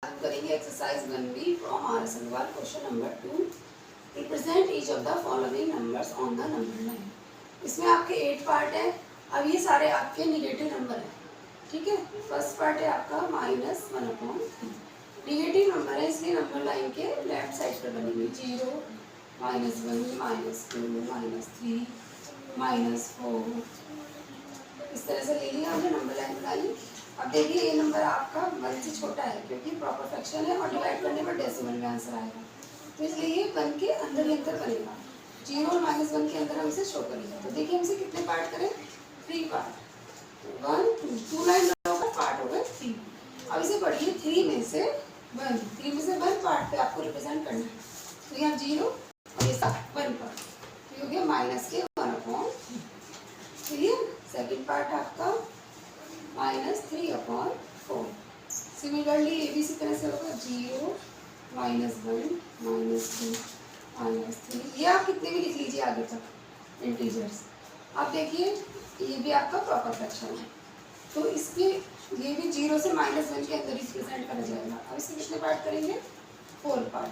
हम करेंगे exercise 1B from R S Agarwal question number 2। Represent each of the following numbers on the number line. इसमें आपके 8 part है। अब ये सारे आपके निगेटिव नंबर हैं, ठीक है। फर्स्ट पार्ट है आपका -1/3। निगेटिव नंबर है इसलिए नंबर लाइन के लेफ्ट साइड पर बनेंगे 0, -1, -2, -3, -4। इस तरह से ले लिया हमने, नंबर लाइन बना ली। अब देखिए ये नंबर आपका 1 से छोटा है क्योंकि प्रॉपर फ्रैक्शन है और डिवाइड करने पर डेसिमल में आंसर आएगा, तो इसलिए ये 1 के अंदर ही अंदर बनेगा। 0 और -1 के अंदर हम इसे शो करेंगे। तो देखिए हम इसे कितने पार्ट करें, 3 पार्ट। 1 2 लाइन होगा, पार्ट हो गए 3। अब इसे पढ़िए 3 में से 1, 3 में से 1 पार्ट पे आपको रिप्रेजेंट करना है। तो यहाँ 0 और ये 1 पार्ट, तो हो गया -1/3। क्लियर। सेकेंड पार्ट आपका -3/4। सिमिलरली ये भी इसी तरह से होगा 0, -1, -2, -3। ये आप कितने भी लिख लीजिए आगे तक इंटीजर्स। अब देखिए ये भी आपका प्रॉपर फ्रैक्शन है, तो इसके ये भी 0 से -1 के अंदर रिप्रेजेंट करा जाएगा। अब इसके कितने पार्ट करेंगे, 4 पार्ट।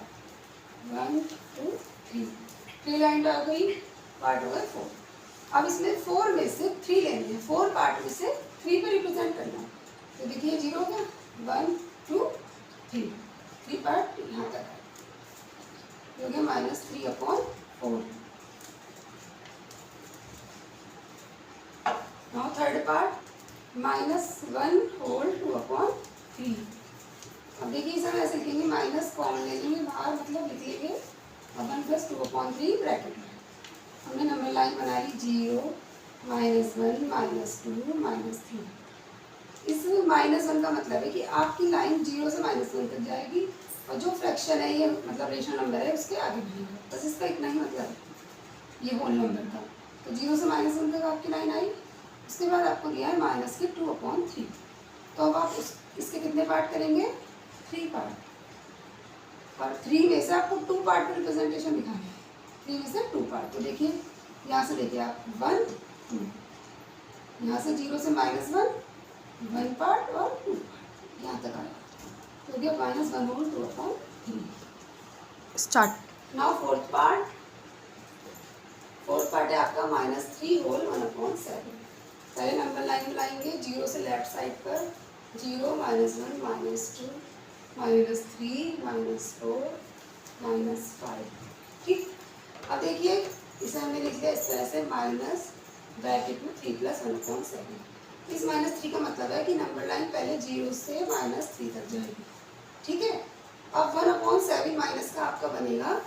1 2 3, 3 लाइन आ गई, पार्ट हो गए 4। अब इसमें 4 में से 3 लेने हैं, 4 पार्ट में से 3 पे रिप्रेजेंट करना है। तो देखिए 0 हो गया, 1 2 3, 3 पार्ट यहाँ तक है, हो गया -3/4। Now third part -1/2/3। अब देखिए इसे हम ऐसे लिखेंगे, माइनस कॉमन ले लेंगे बाहर, मतलब लिख लेंगे 1 + 2/3 ब्रैकेट में। हमने नंबर लाइन बना ली 0, -1, -2, -3। इस -1 का मतलब है कि आपकी लाइन 0 से -1 तक जाएगी और जो फ्रैक्शन है ये मतलब रेशनल नंबर है उसके आगे बढ़ेगा, बस इसका इतना ही मतलब है ये होल नंबर का। तो 0 से -1 तक आपकी लाइन आई, उसके बाद आपको दिया है -2/3। तो अब आप इसके कितने पार्ट करेंगे, 3 पार्ट। और 3 में से आपको 2 पार्ट में रिप्रेजेंटेशन दिखाना है, 3 में से 2 पार्ट। तो देखिए यहाँ से देखिए आप 1 2, यहाँ से 0 से -1 1 पार्ट और 2 पार्ट यहाँ तक आया, तो हो गया -1/2/3। Start. Now fourth part. Fourth part है आपका -3/1/7। पहले नंबर लाइन बनाएंगे 0 से लेफ्ट साइड पर 0, -1, -2, -3, -4, -5। ठीक। अब देखिए इसे हमने लिख दिया इस तरह से माइनस ब्रैकेट में 3 + 1/7। इस -3 का मतलब है कि नंबर लाइन पहले 0 से -3 तक जाएगी, ठीक है। अब 1/7 माइनस का आपका बनेगा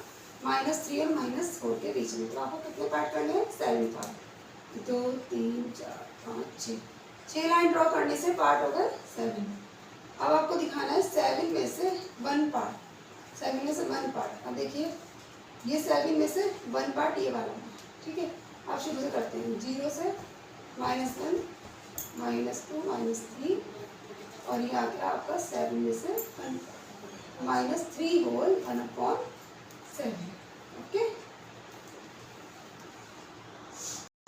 -3 और -4 के बीच में। तो आपको कितने पार्ट करने हैं, 7 पार्ट। 2 3 4 5 6, 6 लाइन ड्रॉ करने से पार्ट हो गए 7। अब आपको दिखाना है 7 में से 1 पार्ट, 7 में से 1 पार्ट। अब देखिए ये 7 में से 1 पार्ट ये वाला है, ठीक है। आप शुरू से करते हैं 0 से -1, -2, -3 और ये आ गया आपका 7 में से 1, -3/1/7। ओके।